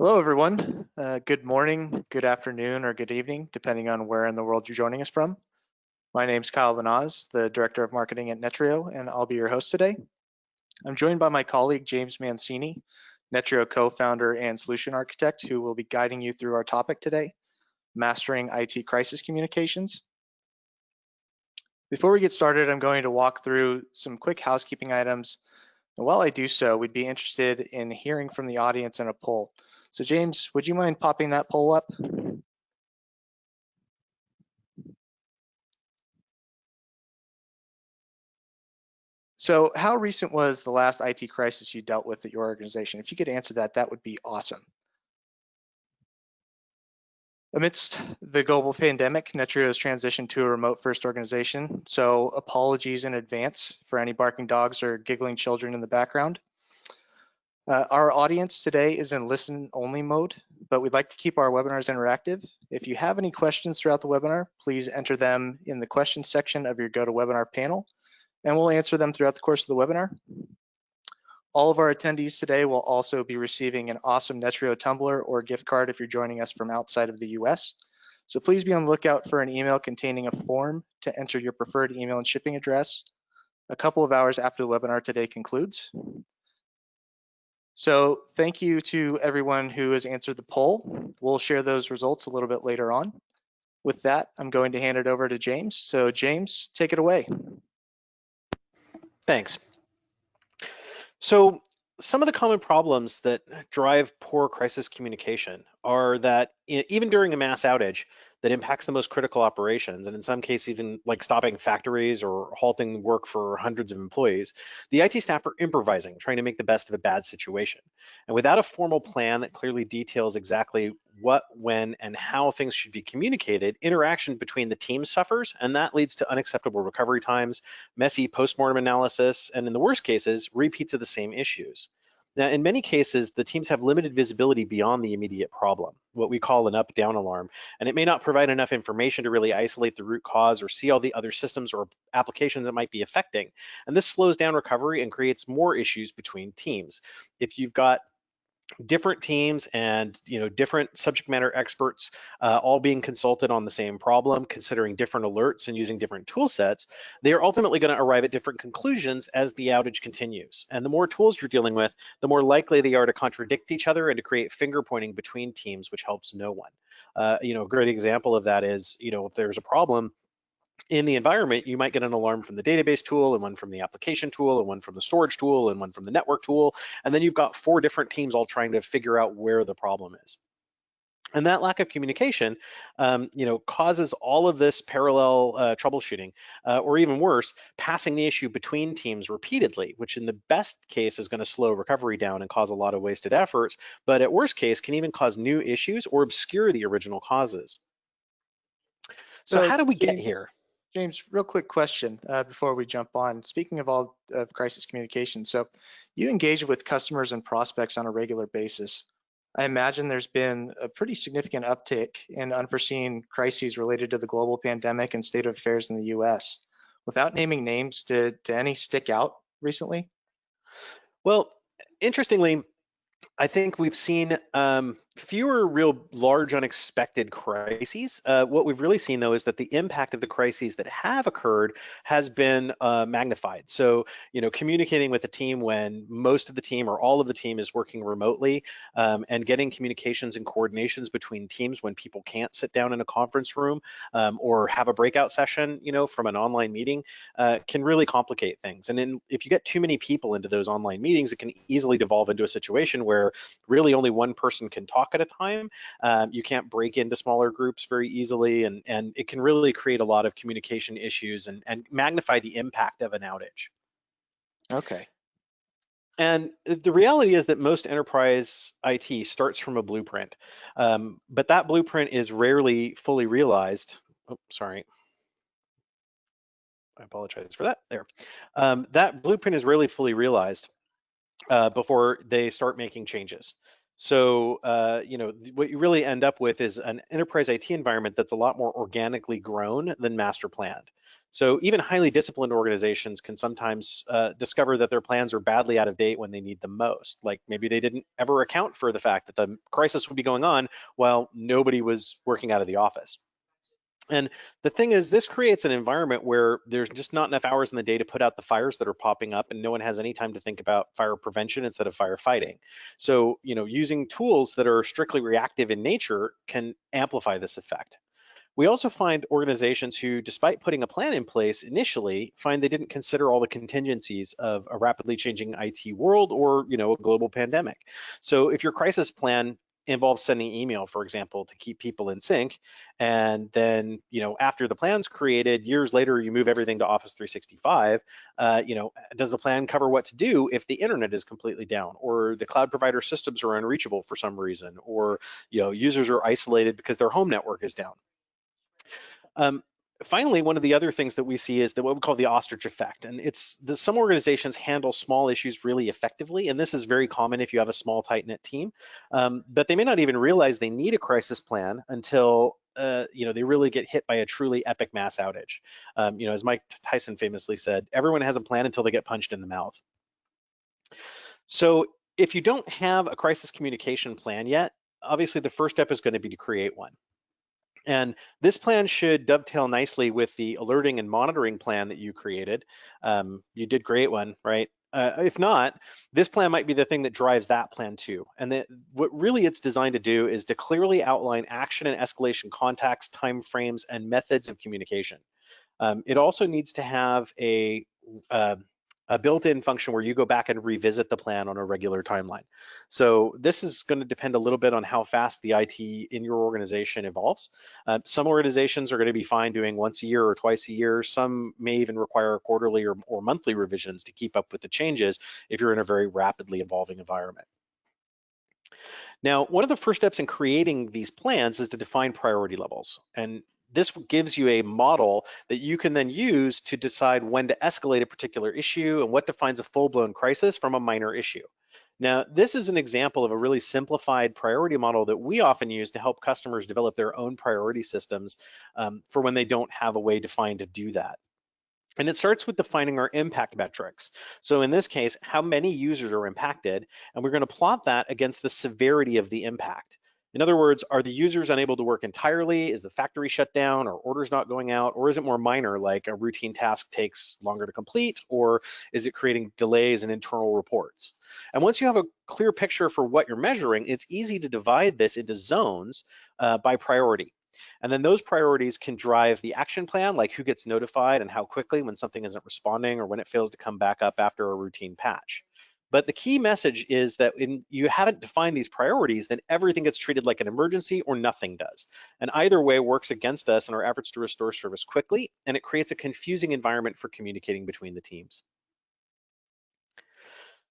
Hello, everyone. Good morning, good afternoon, or good evening, depending on where in the world you're joining us from. My name is Kyle Banaz, the Director of Marketing at Netreo, and I'll be your host today. I'm joined by my colleague, James Mancini, Netreo co-founder and solution architect, who will be guiding you through our topic today, mastering IT crisis communications. Before we get started, I'm going to walk through some quick housekeeping items. And while I do so, we'd be interested in hearing from the audience in a poll. So James, would you mind popping that poll up? So how recent was the last IT crisis you dealt with at your organization? If you could answer that, that would be awesome. Amidst the global pandemic, Netreo has transitioned to a remote first organization. So apologies in advance for any barking dogs or giggling children in the background. Our audience today is in listen only mode, but we'd like to keep our webinars interactive. If you have any questions throughout the webinar, please enter them in the questions section of your GoToWebinar panel, and we'll answer them throughout the course of the webinar. All of our attendees today will also be receiving an awesome Netreo tumbler or gift card if you're joining us from outside of the US. So please be on the lookout for an email containing a form to enter your preferred email and shipping address a couple of hours after the webinar today concludes. So thank you to everyone who has answered the poll. We'll share those results a little bit later on. With that, I'm going to hand it over to James. So James, take it away. Thanks. So some of the common problems that drive poor crisis communication are that even during a mass outage that impacts the most critical operations, and in some cases even like stopping factories or halting work for hundreds of employees, the IT staff are improvising, trying to make the best of a bad situation. And without a formal plan that clearly details exactly what, when, and how things should be communicated, interaction between the teams suffers, and that leads to unacceptable recovery times, messy postmortem analysis, and in the worst cases, repeats of the same issues. Now, in many cases, the teams have limited visibility beyond the immediate problem, what we call an up-down alarm, and it may not provide enough information to really isolate the root cause or see all the other systems or applications it might be affecting. And this slows down recovery and creates more issues between teams. If you've got different teams and different subject matter experts all being consulted on the same problem, considering different alerts and using different tool sets, they are ultimately going to arrive at different conclusions as the outage continues. And the more tools you're dealing with, the more likely they are to contradict each other and to create finger pointing between teams, which helps no one. A great example of that is, if there's a problem in the environment, you might get an alarm from the database tool and one from the application tool and one from the storage tool and one from the network tool. And then you've got 4 different teams all trying to figure out where the problem is. And that lack of communication, causes all of this parallel troubleshooting, or even worse, passing the issue between teams repeatedly, which in the best case is going to slow recovery down and cause a lot of wasted efforts, but at worst case can even cause new issues or obscure the original causes. So how do we get here? James, real quick question before we jump on. Speaking of all of crisis communication, so you engage with customers and prospects on a regular basis. I imagine there's been a pretty significant uptick in unforeseen crises related to the global pandemic and state of affairs in the US. Without naming names, did any stick out recently? Well, interestingly, I think we've seen fewer real large unexpected crises. What we've really seen though is that the impact of the crises that have occurred has been magnified. So, communicating with a team when most of the team or all of the team is working remotely, and getting communications and coordinations between teams when people can't sit down in a conference room or have a breakout session, from an online meeting, can really complicate things. And then if you get too many people into those online meetings, it can easily devolve into a situation where really only one person can talk at a time. You can't break into smaller groups very easily, and it can really create a lot of communication issues and magnify the impact of an outage. Okay. And the reality is that most enterprise IT starts from a blueprint, but that blueprint is rarely fully realized. Oh, sorry. I apologize for that. There. That blueprint is rarely fully realized before they start making changes. So, what you really end up with is an enterprise IT environment that's a lot more organically grown than master planned. So even highly disciplined organizations can sometimes discover that their plans are badly out of date when they need them most. Like maybe they didn't ever account for the fact that the crisis would be going on while nobody was working out of the office. And the thing is, this creates an environment where there's just not enough hours in the day to put out the fires that are popping up, and no one has any time to think about fire prevention instead of firefighting. So, using tools that are strictly reactive in nature can amplify this effect. We also find organizations who, despite putting a plan in place initially, find they didn't consider all the contingencies of a rapidly changing IT world or, a global pandemic. So if your crisis plan involves sending email, for example, to keep people in sync, and then, after the plan's created, years later, you move everything to Office 365, does the plan cover what to do if the internet is completely down, or the cloud provider systems are unreachable for some reason, or, users are isolated because their home network is down? Um, Finally, one of the other things that we see is what we call the ostrich effect. And some organizations handle small issues really effectively. And this is very common if you have a small, tight-knit team. But they may not even realize they need a crisis plan until they really get hit by a truly epic mass outage. As Mike Tyson famously said, everyone has a plan until they get punched in the mouth. So if you don't have a crisis communication plan yet, obviously the first step is going to be to create one. And this plan should dovetail nicely with the alerting and monitoring plan that you created. You did create one, right? If not, this plan might be the thing that drives that plan too. And what really it's designed to do is to clearly outline action and escalation contacts, timeframes, and methods of communication. It also needs to have uh, a built-in function where you go back and revisit the plan on a regular timeline. So this is going to depend a little bit on how fast the IT in your organization evolves. Some organizations are going to be fine doing once a year or twice a year. Some may even require quarterly or monthly revisions to keep up with the changes if you're in a very rapidly evolving environment. Now, one of the first steps in creating these plans is to define priority levels. And this gives you a model that you can then use to decide when to escalate a particular issue and what defines a full-blown crisis from a minor issue. Now, this is an example of a really simplified priority model that we often use to help customers develop their own priority systems for when they don't have a way defined to do that. And it starts with defining our impact metrics. So in this case, how many users are impacted? And we're going to plot that against the severity of the impact. In other words, are the users unable to work entirely? Is the factory shut down, or orders not going out? Or is it more minor, like a routine task takes longer to complete? Or is it creating delays in internal reports? And once you have a clear picture for what you're measuring, it's easy to divide this into zones by priority. And then those priorities can drive the action plan, like who gets notified and how quickly when something isn't responding or when it fails to come back up after a routine patch. But the key message is that when you haven't defined these priorities, then everything gets treated like an emergency or nothing does. And either way works against us in our efforts to restore service quickly, and it creates a confusing environment for communicating between the teams.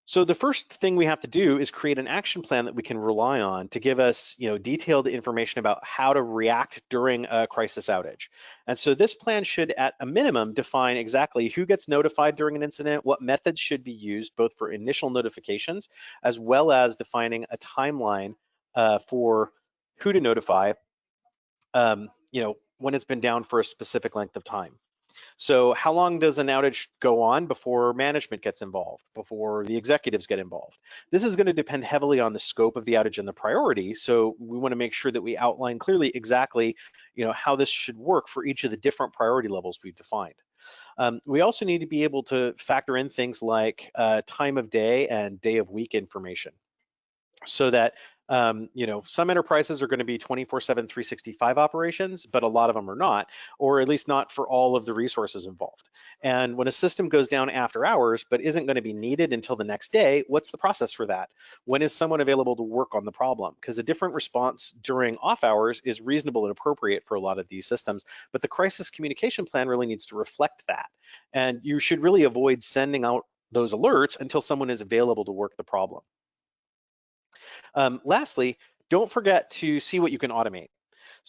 So the first thing we have to do is create an action plan that we can rely on to give us, detailed information about how to react during a crisis outage. And so this plan should, at a minimum, define exactly who gets notified during an incident, what methods should be used, both for initial notifications, as well as defining a timeline for who to notify, when it's been down for a specific length of time. So how long does an outage go on before management gets involved, before the executives get involved? This is going to depend heavily on the scope of the outage and the priority. So we want to make sure that we outline clearly exactly, how this should work for each of the different priority levels we've defined. We also need to be able to factor in things like time of day and day of week information, so that some enterprises are going to be 24/7, 365 operations, but a lot of them are not, or at least not for all of the resources involved. And when a system goes down after hours, but isn't going to be needed until the next day, what's the process for that? When is someone available to work on the problem? Because a different response during off hours is reasonable and appropriate for a lot of these systems, but the crisis communication plan really needs to reflect that. And you should really avoid sending out those alerts until someone is available to work the problem. Lastly, don't forget to see what you can automate.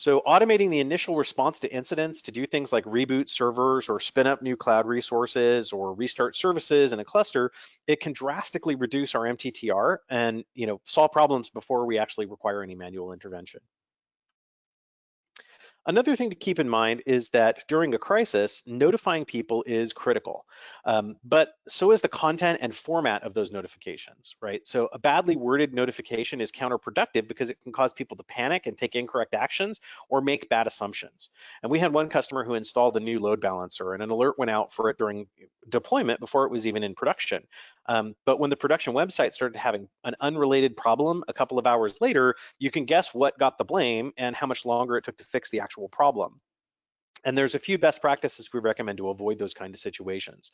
So automating the initial response to incidents to do things like reboot servers or spin up new cloud resources or restart services in a cluster, it can drastically reduce our MTTR and solve problems before we actually require any manual intervention. Another thing to keep in mind is that during a crisis, notifying people is critical, but so is the content and format of those notifications, right? So a badly worded notification is counterproductive because it can cause people to panic and take incorrect actions or make bad assumptions. And we had one customer who installed a new load balancer and an alert went out for it during deployment before it was even in production. But when the production website started having an unrelated problem a couple of hours later, you can guess what got the blame and how much longer it took to fix the actual problem. And there's a few best practices we recommend to avoid those kind of situations.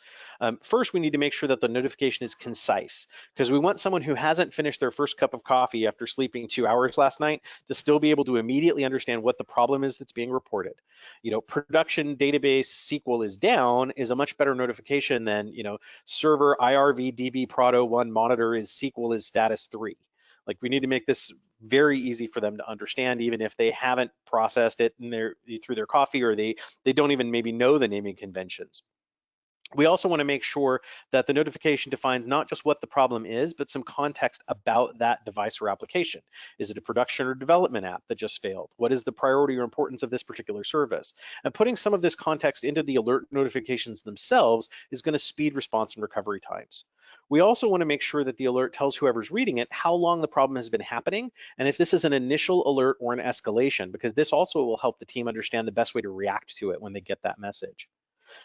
First, we need to make sure that the notification is concise, because we want someone who hasn't finished their first cup of coffee after sleeping 2 hours last night to still be able to immediately understand what the problem is that's being reported. Production database SQL is down is a much better notification than, server IRV DB Prado 1 monitor is SQL is status 3. Like, we need to make this very easy for them to understand, even if they haven't processed it through their coffee, or they don't even maybe know the naming conventions. We also want to make sure that the notification defines not just what the problem is, but some context about that device or application. Is it a production or development app that just failed? What is the priority or importance of this particular service? And putting some of this context into the alert notifications themselves is going to speed response and recovery times. We also want to make sure that the alert tells whoever's reading it how long the problem has been happening, and if this is an initial alert or an escalation, because this also will help the team understand the best way to react to it when they get that message.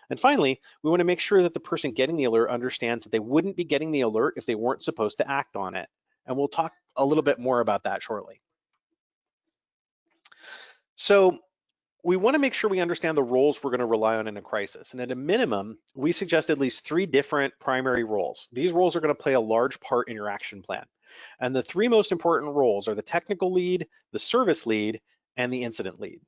And finally, we want to make sure that the person getting the alert understands that they wouldn't be getting the alert if they weren't supposed to act on it. And we'll talk a little bit more about that shortly. So we want to make sure we understand the roles we're going to rely on in a crisis. And at a minimum, we suggest at least 3 different primary roles. These roles are going to play a large part in your action plan. And the 3 most important roles are the technical lead, the service lead, and the incident lead.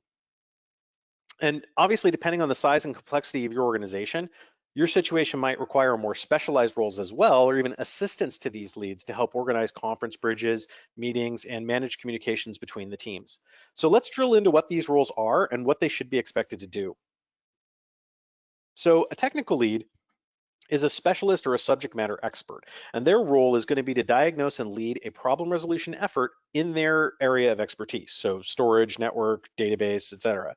And obviously, depending on the size and complexity of your organization, your situation might require more specialized roles as well, or even assistance to these leads to help organize conference bridges, meetings, and manage communications between the teams. So let's drill into what these roles are and what they should be expected to do. So a technical lead is a specialist or a subject matter expert, and their role is going to be to diagnose and lead a problem resolution effort in their area of expertise, so storage, network, database, etc.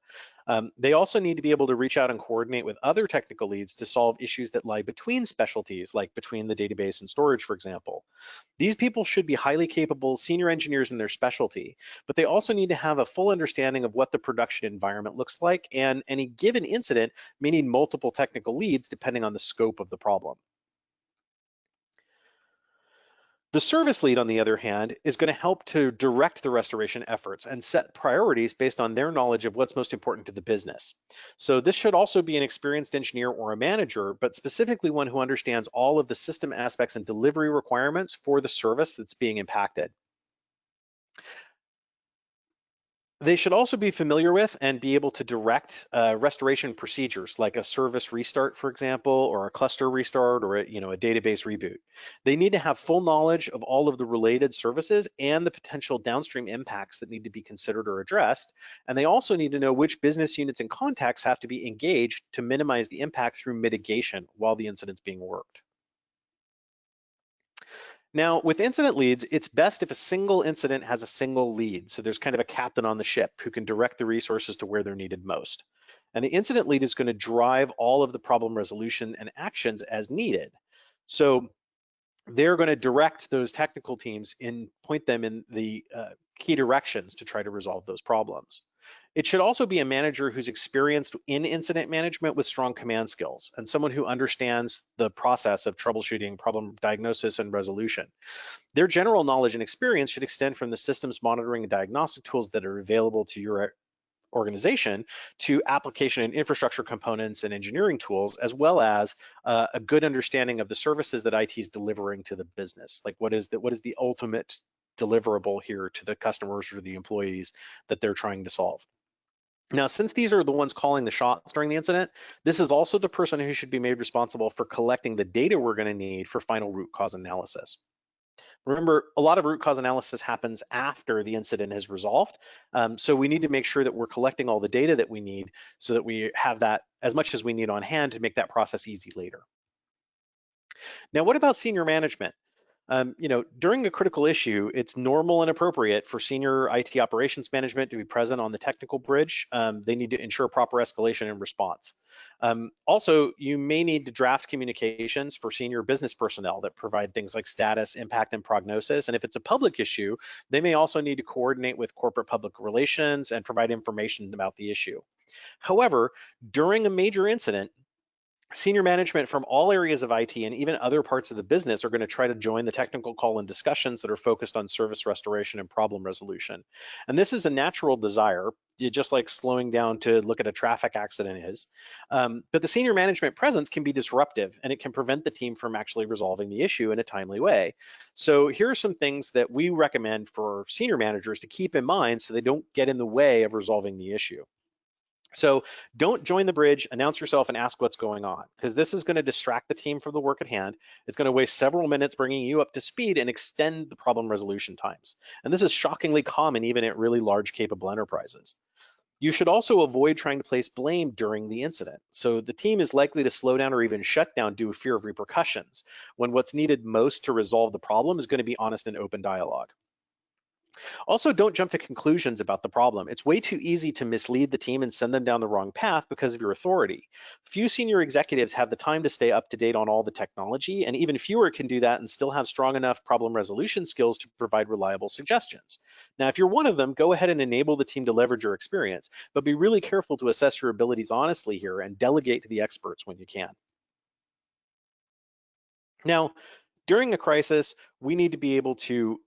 They also need to be able to reach out and coordinate with other technical leads to solve issues that lie between specialties, like between the database and storage, for example. These people should be highly capable senior engineers in their specialty, but they also need to have a full understanding of what the production environment looks like, and any given incident may need multiple technical leads depending on the scope of the problem. The service lead, on the other hand, is going to help to direct the restoration efforts and set priorities based on their knowledge of what's most important to the business. So this should also be an experienced engineer or a manager, but specifically one who understands all of the system aspects and delivery requirements for the service that's being impacted. They should also be familiar with and be able to direct restoration procedures, like a service restart, for example, or a cluster restart, or a database reboot. They need to have full knowledge of all of the related services and the potential downstream impacts that need to be considered or addressed. And they also need to know which business units and contacts have to be engaged to minimize the impact through mitigation while the incident's being worked. Now, with incident leads, it's best if a single incident has a single lead. So there's kind of a captain on the ship who can direct the resources to where they're needed most. And the incident lead is going to drive all of the problem resolution and actions as needed. So they're going to direct those technical teams and point them in the key directions to try to resolve those problems. It should also be a manager who's experienced in incident management with strong command skills, and someone who understands the process of troubleshooting, problem diagnosis, and resolution. Their general knowledge and experience should extend from the systems monitoring and diagnostic tools that are available to your organization to application and infrastructure components and engineering tools, as well as a good understanding of the services that IT is delivering to the business. Like, what is the ultimate deliverable here to the customers or the employees that they're trying to solve? Now, since these are the ones calling the shots during the incident, this is also the person who should be made responsible for collecting the data we're going to need for final root cause analysis. Remember, a lot of root cause analysis happens after the incident is resolved. So we need to make sure that we're collecting all the data that we need so that we have that as much as we need on hand to make that process easy later. Now, what about senior management? During a critical issue, it's normal and appropriate for senior IT operations management to be present on the technical bridge. They need to ensure proper escalation and response. Also, you may need to draft communications for senior business personnel that provide things like status, impact, and prognosis. And if it's a public issue, they may also need to coordinate with corporate public relations and provide information about the issue. However, during a major incident, senior management from all areas of IT and even other parts of the business are going to try to join the technical call and discussions that are focused on service restoration and problem resolution. And this is a natural desire, just like slowing down to look at a traffic accident is. But the senior management presence can be disruptive, and it can prevent the team from actually resolving the issue in a timely way. So here are some things that we recommend for senior managers to keep in mind so they don't get in the way of resolving the issue. So don't join the bridge, announce yourself, and ask what's going on, because this is going to distract the team from the work at hand. It's going to waste several minutes bringing you up to speed and extend the problem resolution times. And this is shockingly common even at really large capable enterprises. You should also avoid trying to place blame during the incident. So the team is likely to slow down or even shut down due to fear of repercussions, when what's needed most to resolve the problem is going to be honest and open dialogue. Also, don't jump to conclusions about the problem. It's way too easy to mislead the team and send them down the wrong path because of your authority. Few senior executives have the time to stay up to date on all the technology, and even fewer can do that and still have strong enough problem resolution skills to provide reliable suggestions. Now, if you're one of them, go ahead and enable the team to leverage your experience, but be really careful to assess your abilities honestly here and delegate to the experts when you can. Now, during a crisis, we need to be able to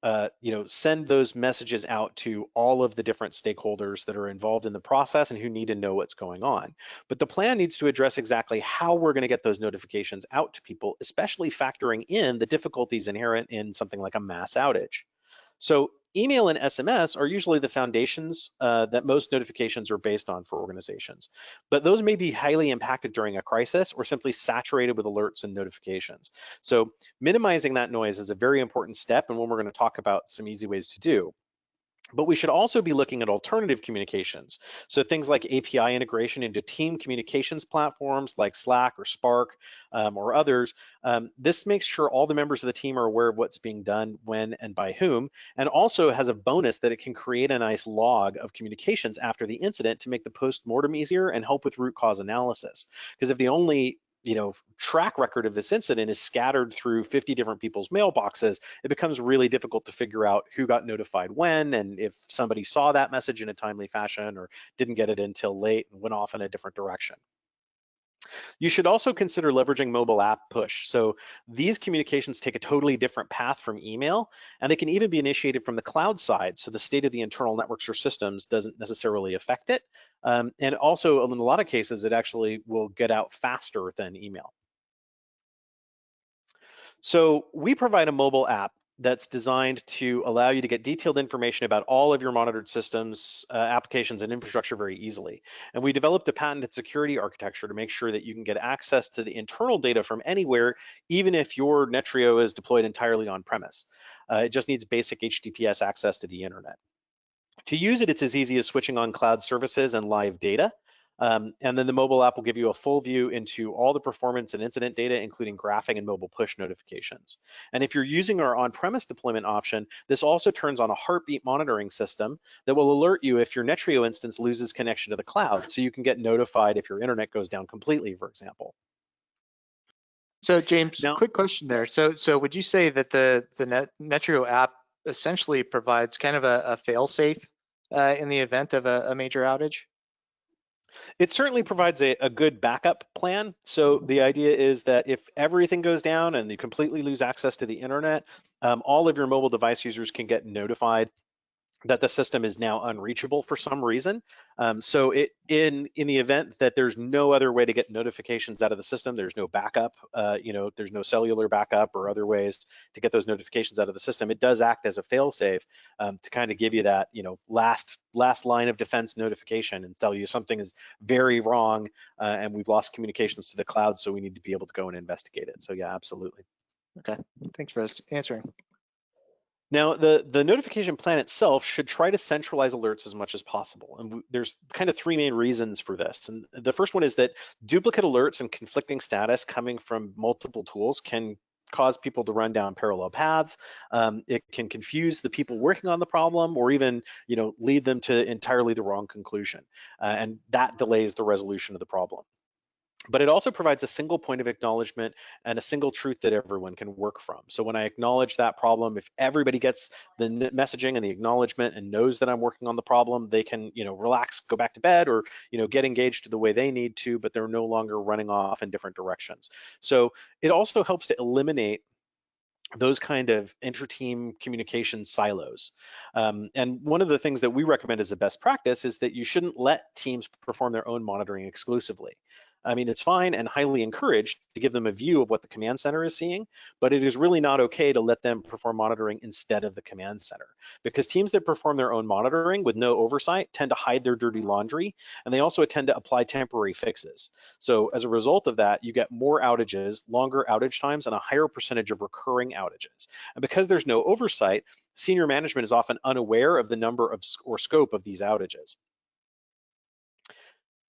send those messages out to all of the different stakeholders that are involved in the process and who need to know what's going on. But the plan needs to address exactly how we're going to get those notifications out to people, especially factoring in the difficulties inherent in something like a mass outage. So email and SMS are usually the foundations that most notifications are based on for organizations, but those may be highly impacted during a crisis or simply saturated with alerts and notifications. So minimizing that noise is a very important step, and one we're going to talk about some easy ways to do. But we should also be looking at alternative communications. So things like API integration into team communications platforms like Slack or Spark or others. This makes sure all the members of the team are aware of what's being done, when, and by whom, and also has a bonus that it can create a nice log of communications after the incident to make the post-mortem easier and help with root cause analysis. Because if the only track record of this incident is scattered through 50 different people's mailboxes, it becomes really difficult to figure out who got notified when, and if somebody saw that message in a timely fashion or didn't get it until late and went off in a different direction. You should also consider leveraging mobile app push. So these communications take a totally different path from email, and they can even be initiated from the cloud side. So the state of the internal networks or systems doesn't necessarily affect it. And also in a lot of cases, it actually will get out faster than email. So we provide a mobile app that's designed to allow you to get detailed information about all of your monitored systems, applications, and infrastructure very easily. And we developed a patented security architecture to make sure that you can get access to the internal data from anywhere, even if your Netreo is deployed entirely on premise. It just needs basic HTTPS access to the internet. To use it, it's as easy as switching on cloud services and live data. And then the mobile app will give you a full view into all the performance and incident data, including graphing and mobile push notifications. And if you're using our on-premise deployment option, this also turns on a heartbeat monitoring system that will alert you if your Netreo instance loses connection to the cloud, so you can get notified if your internet goes down completely, for example. So James, quick question there. So would you say that the Netreo app essentially provides kind of a fail-safe in the event of a major outage? It certainly provides a good backup plan. So the idea is that if everything goes down and you completely lose access to the internet, all of your mobile device users can get notified that the system is now unreachable for some reason. So in the event that there's no other way to get notifications out of the system, there's no backup, there's no cellular backup or other ways to get those notifications out of the system, it does act as a fail-safe to kind of give you that, last line of defense notification and tell you something is very wrong and we've lost communications to the cloud, so we need to be able to go and investigate it. So yeah, absolutely. Okay, thanks for answering. Now, the notification plan itself should try to centralize alerts as much as possible. And there's kind of three main reasons for this. And the first one is that duplicate alerts and conflicting status coming from multiple tools can cause people to run down parallel paths. It can confuse the people working on the problem, or even lead them to entirely the wrong conclusion. And that delays the resolution of the problem. But it also provides a single point of acknowledgement and a single truth that everyone can work from. So when I acknowledge that problem, if everybody gets the messaging and the acknowledgement and knows that I'm working on the problem, they can, relax, go back to bed, or, get engaged the way they need to, but they're no longer running off in different directions. So it also helps to eliminate those kind of inter-team communication silos. And one of the things that we recommend as a best practice is that you shouldn't let teams perform their own monitoring exclusively. I mean, it's fine and highly encouraged to give them a view of what the command center is seeing, but it is really not okay to let them perform monitoring instead of the command center, because teams that perform their own monitoring with no oversight tend to hide their dirty laundry, and they also tend to apply temporary fixes. So as a result of that, you get more outages, longer outage times, and a higher percentage of recurring outages. And because there's no oversight, senior management is often unaware of the number of or scope of these outages.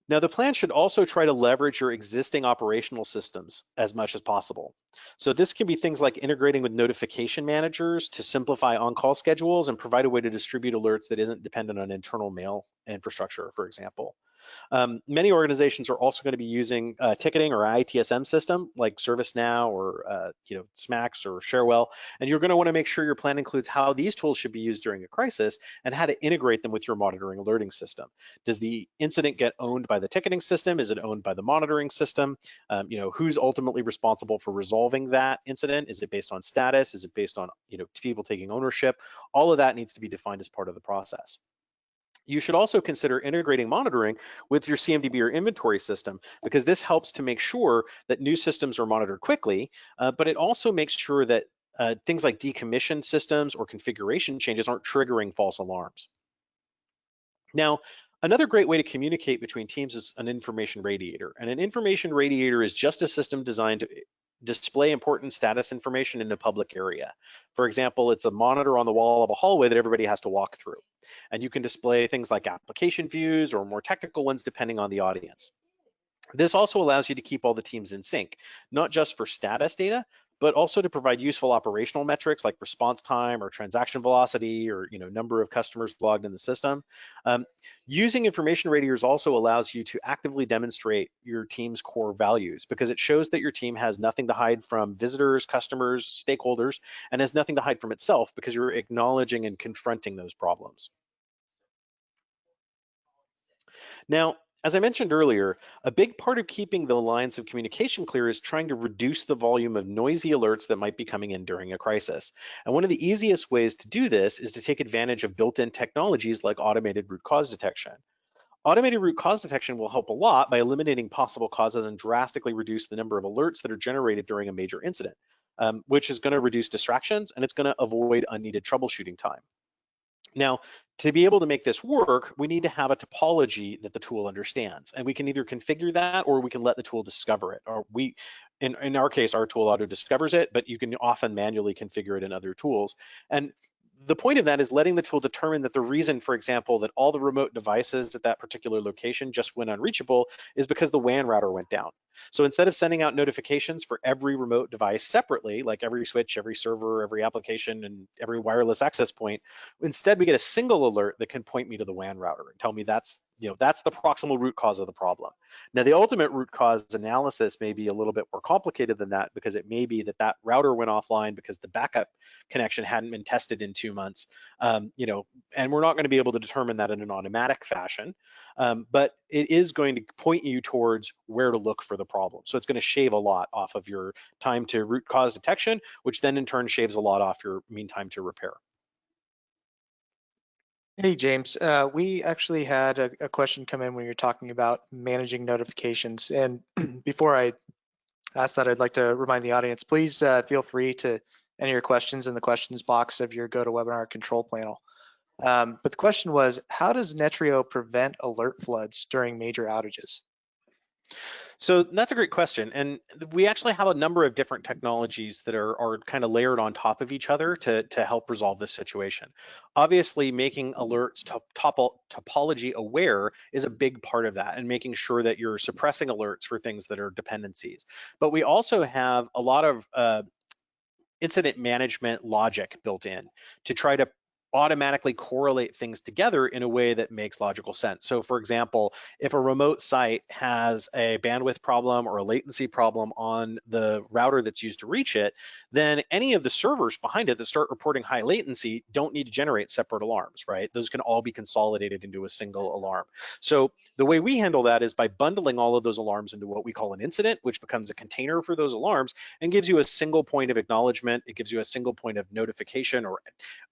Now, the plan should also try to leverage your existing operational systems as much as possible. So this can be things like integrating with notification managers to simplify on-call schedules and provide a way to distribute alerts that isn't dependent on internal mail infrastructure, for example. Many organizations are also going to be using ticketing or ITSM system like ServiceNow or SMAX or Sharewell, and you're going to want to make sure your plan includes how these tools should be used during a crisis and how to integrate them with your monitoring alerting system. Does the incident get owned by the ticketing system? Is it owned by the monitoring system? Who's ultimately responsible for resolving that incident? Is it based on status? Is it based on people taking ownership? All of that needs to be defined as part of the process. You should also consider integrating monitoring with your CMDB or inventory system, because this helps to make sure that new systems are monitored quickly, but it also makes sure that things like decommissioned systems or configuration changes aren't triggering false alarms. Now, another great way to communicate between teams is an information radiator. And an information radiator is just a system designed to display important status information in a public area. For example, it's a monitor on the wall of a hallway that everybody has to walk through. And you can display things like application views or more technical ones depending on the audience. This also allows you to keep all the teams in sync, not just for status data, but also to provide useful operational metrics like response time or transaction velocity or number of customers logged in the system. Using information radiators also allows you to actively demonstrate your team's core values, because it shows that your team has nothing to hide from visitors, customers, stakeholders, and has nothing to hide from itself, because you're acknowledging and confronting those problems. Now, as I mentioned earlier, a big part of keeping the lines of communication clear is trying to reduce the volume of noisy alerts that might be coming in during a crisis. And one of the easiest ways to do this is to take advantage of built-in technologies like automated root cause detection. Automated root cause detection will help a lot by eliminating possible causes and drastically reduce the number of alerts that are generated during a major incident, which is going to reduce distractions, and it's going to avoid unneeded troubleshooting time. Now, to be able to make this work, we need to have a topology that the tool understands, and we can either configure that or we can let the tool discover it. Or in our case, our tool auto discovers it, but you can often manually configure it in other tools. And the point of that is letting the tool determine that the reason, for example, that all the remote devices at that particular location just went unreachable is because the WAN router went down. So instead of sending out notifications for every remote device separately, like every switch, every server, every application, and every wireless access point, instead we get a single alert that can point me to the WAN router and tell me that's the proximal root cause of the problem. Now, the ultimate root cause analysis may be a little bit more complicated than that, because it may be that router went offline because the backup connection hadn't been tested in 2 months, and we're not going to be able to determine that in an automatic fashion, but it is going to point you towards where to look for the problem. So it's going to shave a lot off of your time to root cause detection, which then in turn shaves a lot off your mean time to repair. Hey, James, we actually had a question come in when you're talking about managing notifications. And before I ask that, I'd like to remind the audience, please feel free to enter your questions in the questions box of your GoToWebinar control panel. But the question was, how does Netreo prevent alert floods during major outages? So that's a great question. And we actually have a number of different technologies that are kind of layered on top of each other to help resolve this situation. Obviously, making alerts topology aware is a big part of that, and making sure that you're suppressing alerts for things that are dependencies. But we also have a lot of incident management logic built in to try to automatically correlate things together in a way that makes logical sense. So for example, if a remote site has a bandwidth problem or a latency problem on the router that's used to reach it, then any of the servers behind it that start reporting high latency don't need to generate separate alarms, right? Those can all be consolidated into a single alarm. So the way we handle that is by bundling all of those alarms into what we call an incident, which becomes a container for those alarms and gives you a single point of acknowledgement. It gives you a single point of notification or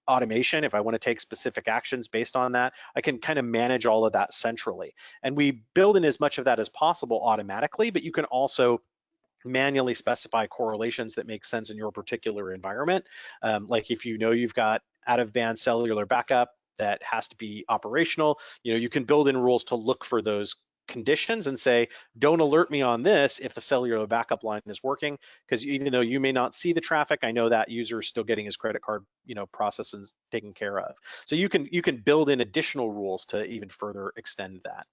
automation. If I want to take specific actions based on that, I can kind of manage all of that centrally. And we build in as much of that as possible automatically, but you can also manually specify correlations that make sense in your particular environment. Like if you know you've got out of band cellular backup that has to be operational, you can build in rules to look for those conditions and say, don't alert me on this if the cellular backup line is working, because even though you may not see the traffic, I know that user is still getting his credit card, processes taken care of. So you can build in additional rules to even further extend that.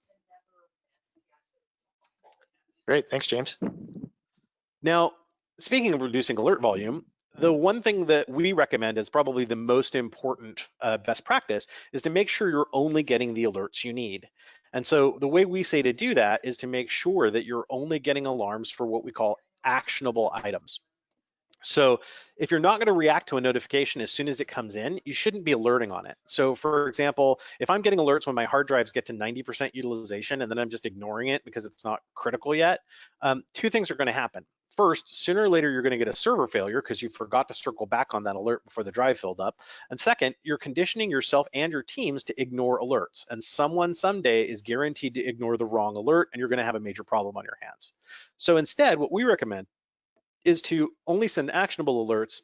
Great, thanks, James. Now, speaking of reducing alert volume, the one thing that we recommend is probably the most important best practice is to make sure you're only getting the alerts you need. And so the way we say to do that is to make sure that you're only getting alarms for what we call actionable items. So if you're not going to react to a notification as soon as it comes in, you shouldn't be alerting on it. So for example, if I'm getting alerts when my hard drives get to 90% utilization and then I'm just ignoring it because it's not critical yet, two things are going to happen. First, sooner or later, you're going to get a server failure because you forgot to circle back on that alert before the drive filled up. And second, you're conditioning yourself and your teams to ignore alerts. And someone someday is guaranteed to ignore the wrong alert, and you're going to have a major problem on your hands. So instead, what we recommend is to only send actionable alerts,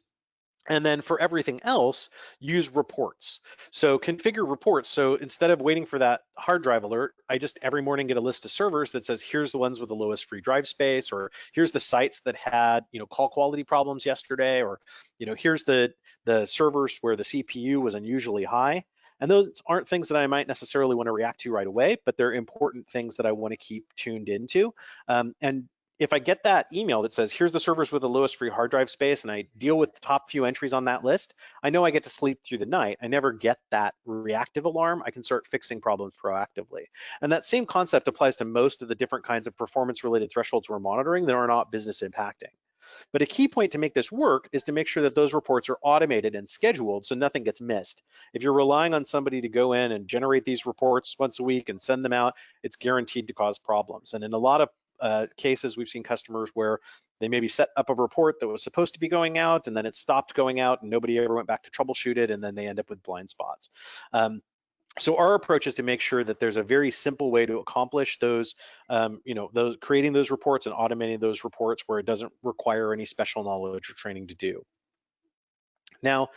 and then for everything else, use reports. So configure reports. So instead of waiting for that hard drive alert, I just every morning get a list of servers that says, here's the ones with the lowest free drive space, or here's the sites that had, call quality problems yesterday, or, here's the servers where the CPU was unusually high. And those aren't things that I might necessarily want to react to right away, but they're important things that I want to keep tuned into. And if I get that email that says, here's the servers with the lowest free hard drive space, and I deal with the top few entries on that list, I know I get to sleep through the night. I never get that reactive alarm. I can start fixing problems proactively. And that same concept applies to most of the different kinds of performance-related thresholds we're monitoring that are not business impacting. But a key point to make this work is to make sure that those reports are automated and scheduled so nothing gets missed. If you're relying on somebody to go in and generate these reports once a week and send them out, it's guaranteed to cause problems. And in a lot of cases, we've seen customers where they maybe set up a report that was supposed to be going out and then it stopped going out and nobody ever went back to troubleshoot it, and then they end up with blind spots. So our approach is to make sure that there's a very simple way to accomplish those, creating those reports and automating those reports where it doesn't require any special knowledge or training to do. Now,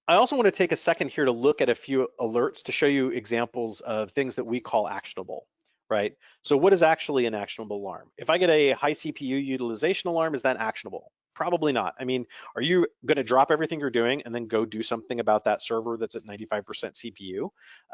I also want to take a second here to look at a few alerts to show you examples of things that we call actionable, right? So what is actually an actionable alarm? If I get a high CPU utilization alarm, is that actionable? Probably not. I mean, are you going to drop everything you're doing and then go do something about that server that's at 95%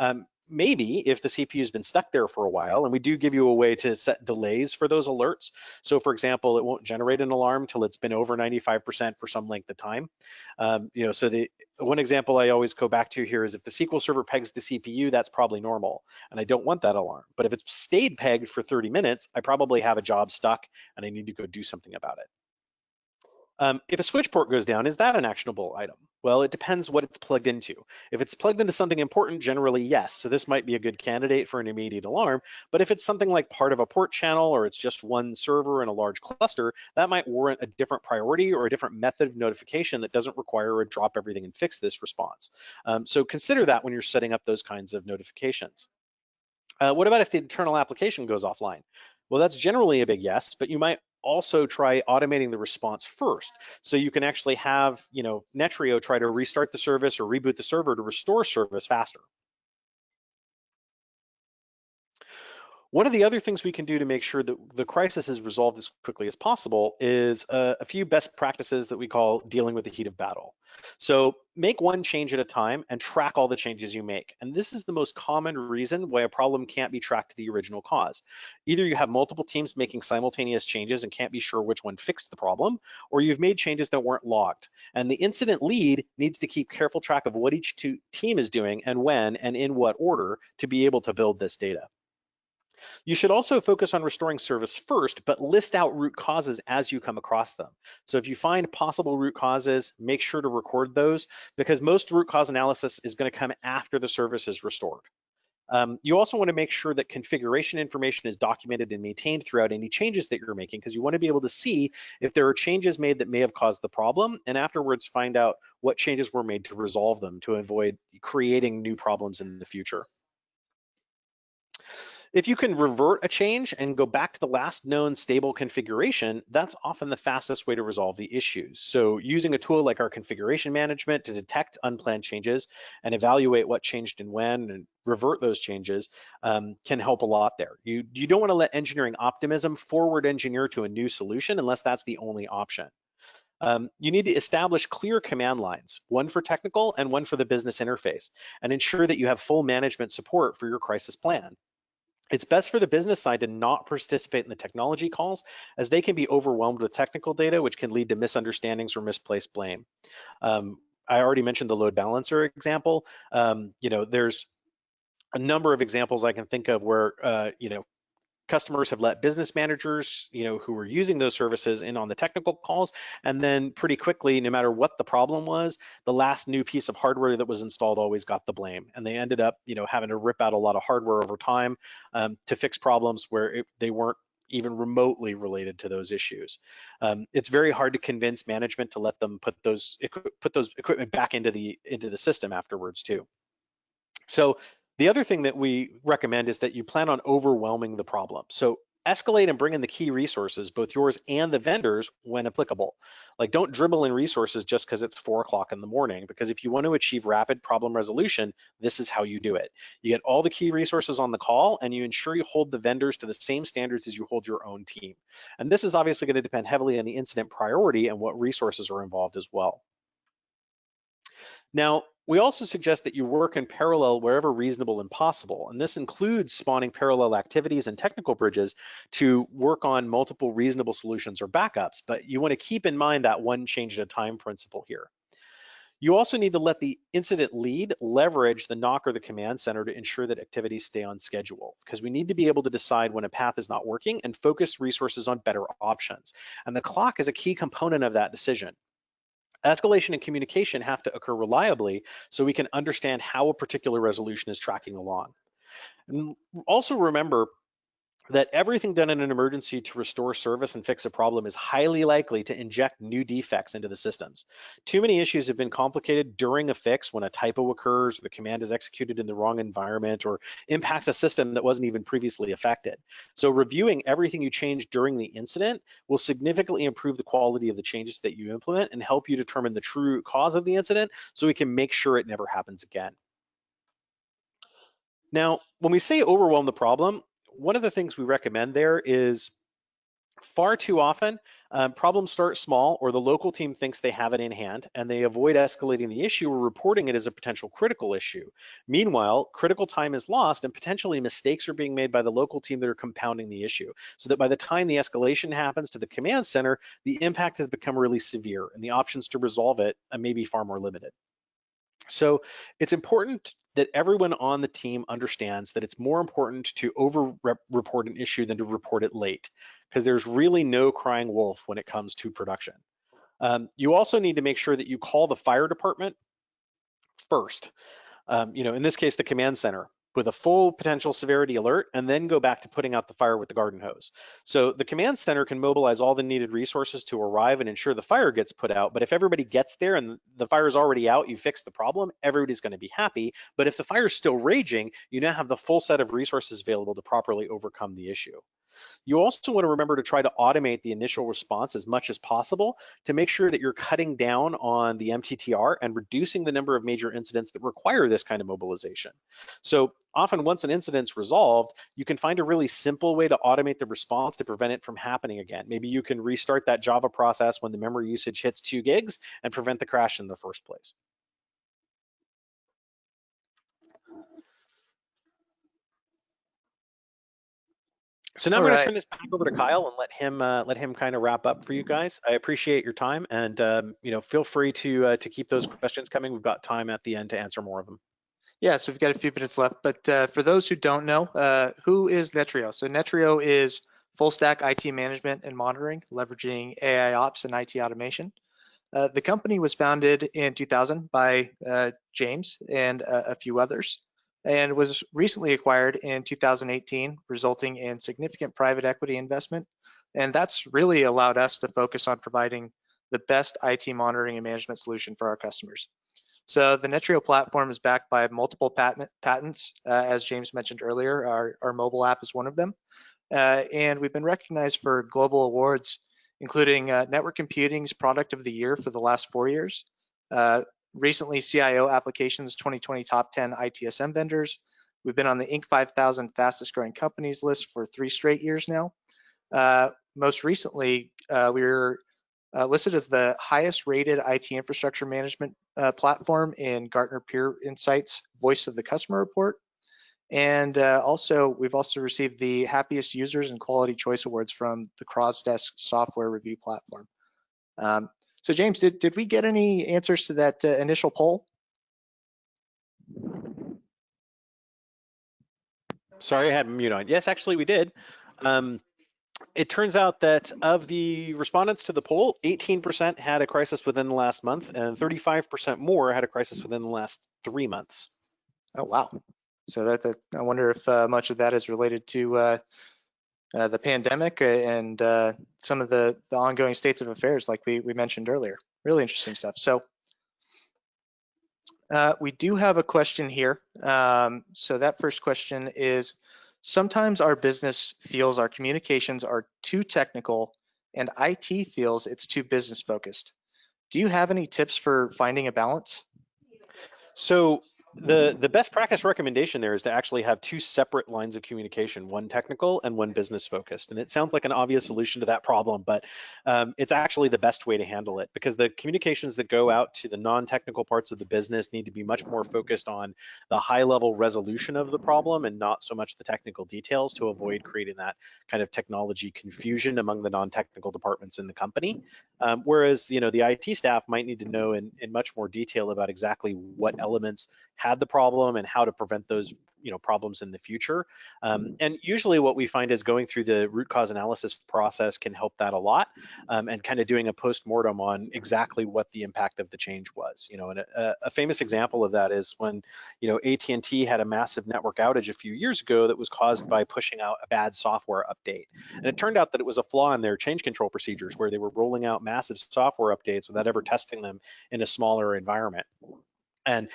CPU? Maybe if the CPU has been stuck there for a while, and we do give you a way to set delays for those alerts. So for example, it won't generate an alarm till it's been over 95% for some length of time. So the one example I always go back to here is if the SQL Server pegs the CPU, that's probably normal, and I don't want that alarm. But if it's stayed pegged for 30 minutes, I probably have a job stuck and I need to go do something about it. If a switch port goes down, is that an actionable item? Well, it depends what it's plugged into. If it's plugged into something important, generally yes. So this might be a good candidate for an immediate alarm. But if it's something like part of a port channel or it's just one server in a large cluster, that might warrant a different priority or a different method of notification that doesn't require a drop everything and fix this response. So consider that when you're setting up those kinds of notifications. What about if the internal application goes offline? Well, that's generally a big yes, but you might also try automating the response first. So you can actually have, Netreo try to restart the service or reboot the server to restore service faster. One of the other things we can do to make sure that the crisis is resolved as quickly as possible is a few best practices that we call dealing with the heat of battle. So make one change at a time and track all the changes you make. And this is the most common reason why a problem can't be tracked to the original cause. Either you have multiple teams making simultaneous changes and can't be sure which one fixed the problem, or you've made changes that weren't logged. And the incident lead needs to keep careful track of what each team is doing and when and in what order to be able to build this data. You should also focus on restoring service first, but list out root causes as you come across them. So if you find possible root causes, make sure to record those, because most root cause analysis is going to come after the service is restored. You also want to make sure that configuration information is documented and maintained throughout any changes that you're making, because you want to be able to see if there are changes made that may have caused the problem, and afterwards find out what changes were made to resolve them to avoid creating new problems in the future. If you can revert a change and go back to the last known stable configuration, that's often the fastest way to resolve the issues. So using a tool like our configuration management to detect unplanned changes and evaluate what changed and when and revert those changes can help a lot there. You don't want to let engineering optimism forward engineer to a new solution unless that's the only option. You need to establish clear command lines, one for technical and one for the business interface, and ensure that you have full management support for your crisis plan. It's best for the business side to not participate in the technology calls, as they can be overwhelmed with technical data, which can lead to misunderstandings or misplaced blame. I already mentioned the load balancer example. There's a number of examples I can think of where customers have let business managers, who were using those services in on the technical calls, and then pretty quickly, no matter what the problem was, the last new piece of hardware that was installed always got the blame, and they ended up, having to rip out a lot of hardware over time to fix problems where they weren't even remotely related to those issues. It's very hard to convince management to let them put those equipment back into the system afterwards too. So the other thing that we recommend is that you plan on overwhelming the problem. So escalate and bring in the key resources, both yours and the vendors when applicable. Like, don't dribble in resources just because it's 4 o'clock in the morning, because if you want to achieve rapid problem resolution, this is how you do it. You get all the key resources on the call, and you ensure you hold the vendors to the same standards as you hold your own team. And this is obviously going to depend heavily on the incident priority and what resources are involved as well. Now, we also suggest that you work in parallel wherever reasonable and possible, and this includes spawning parallel activities and technical bridges to work on multiple reasonable solutions or backups, but you want to keep in mind that one change at a time principle here. You also need to let the incident lead leverage the NOC or the command center to ensure that activities stay on schedule, because we need to be able to decide when a path is not working and focus resources on better options. And the clock is a key component of that decision. Escalation and communication have to occur reliably so we can understand how a particular resolution is tracking along. And also remember that everything done in an emergency to restore service and fix a problem is highly likely to inject new defects into the systems. Too many issues have been complicated during a fix when a typo occurs, or the command is executed in the wrong environment, or impacts a system that wasn't even previously affected. So reviewing everything you changed during the incident will significantly improve the quality of the changes that you implement and help you determine the true cause of the incident so we can make sure it never happens again. Now, when we say overwhelm the problem, one of the things we recommend there is, far too often, problems start small, or the local team thinks they have it in hand, and they avoid escalating the issue or reporting it as a potential critical issue. Meanwhile, critical time is lost, and potentially mistakes are being made by the local team that are compounding the issue, so that by the time the escalation happens to the command center, the impact has become really severe, and the options to resolve it may be far more limited. So it's important that everyone on the team understands that it's more important to over-report an issue than to report it late, because there's really no crying wolf when it comes to production. You also need to make sure that you call the fire department first. In this case, the command center, with a full potential severity alert, and then go back to putting out the fire with the garden hose. So the command center can mobilize all the needed resources to arrive and ensure the fire gets put out. But if everybody gets there and the fire is already out, you fix the problem, everybody's going to be happy. But if the fire is still raging, you now have the full set of resources available to properly overcome the issue. You also want to remember to try to automate the initial response as much as possible to make sure that you're cutting down on the MTTR and reducing the number of major incidents that require this kind of mobilization. So often once an incident's resolved, you can find a really simple way to automate the response to prevent it from happening again. Maybe you can restart that Java process when the memory usage hits 2 gigs and prevent the crash in the first place. So now I'm All going to right. turn this back over to Kyle and let him kind of wrap up for you guys. I appreciate your time, and feel free to keep those questions coming. We've got time at the end to answer more of them. Yeah, so we've got a few minutes left, but for those who don't know, who is Netreo? So Netreo is full stack IT management and monitoring, leveraging AIOps and IT automation. The company was founded in 2000 by James and a few others, and was recently acquired in 2018, resulting in significant private equity investment. And that's really allowed us to focus on providing the best IT monitoring and management solution for our customers. So the Netreo platform is backed by multiple patents, as James mentioned earlier. Our mobile app is one of them. And we've been recognized for global awards, including Network Computing's Product of the Year for the last 4 years. Recently, CIO Applications 2020 Top 10 ITSM vendors. We've been on the Inc. 5000 fastest growing companies list for 3 straight years now. Most recently, we were listed as the highest rated IT infrastructure management platform in Gartner Peer Insights Voice of the Customer report. And we've also received the happiest users and quality choice awards from the Crossdesk software review platform. So James, did we get any answers to that initial poll? Sorry, I had mute on. Yes, actually we did. It turns out that of the respondents to the poll, 18% had a crisis within the last month, and 35% more had a crisis within the last 3 months. Oh, wow. So that I wonder if much of that is related to the pandemic and some of the ongoing states of affairs like we mentioned earlier. Really interesting stuff. So we do have a question here. So that first question is, sometimes our business feels our communications are too technical and IT feels it's too business focused. Do you have any tips for finding a balance? So the best practice recommendation there is to actually have 2 separate lines of communication, one technical and one business focused. And it sounds like an obvious solution to that problem, but it's actually the best way to handle it, because the communications that go out to the non-technical parts of the business need to be much more focused on the high level resolution of the problem and not so much the technical details, to avoid creating that kind of technology confusion among the non-technical departments in the company. Whereas, the IT staff might need to know in much more detail about exactly what elements had the problem and how to prevent those problems in the future. And usually what we find is going through the root cause analysis process can help that a lot, and kind of doing a post-mortem on exactly what the impact of the change was. And a famous example of that is when AT&T had a massive network outage a few years ago that was caused by pushing out a bad software update. And it turned out that it was a flaw in their change control procedures, where they were rolling out massive software updates without ever testing them in a smaller environment. And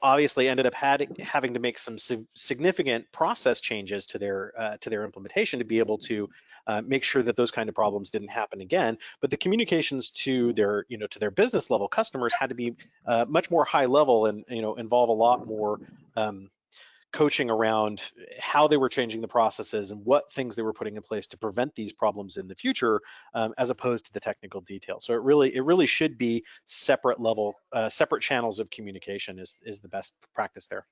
obviously ended up having to make some significant process changes to their implementation to be able to make sure that those kind of problems didn't happen again. But the communications to their to their business level customers had to be much more high level, and involve a lot more coaching around how they were changing the processes and what things they were putting in place to prevent these problems in the future, as opposed to the technical details. So it really should be separate channels of communication is the best practice there.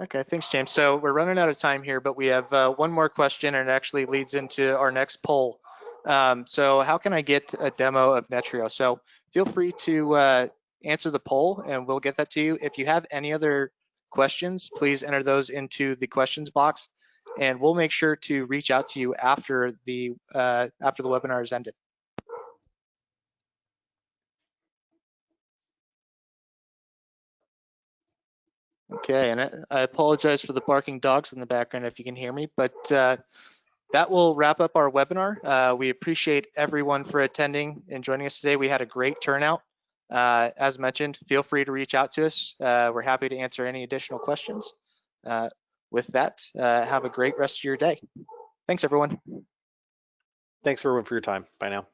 Okay, thanks, James. So we're running out of time here, but we have one more question, and it actually leads into our next poll. So how can I get a demo of Netreo? So feel free to answer the poll, and we'll get that to you. If you have any other questions, please enter those into the questions box, and we'll make sure to reach out to you after the webinar is ended. Okay, and I apologize for the barking dogs in the background if you can hear me, but that will wrap up our webinar. We appreciate everyone for attending and joining us today. We had a great turnout. As mentioned, feel free to reach out to us. We're happy to answer any additional questions. With that, have a great rest of your day. Thanks, everyone. Thanks everyone for your time. Bye now.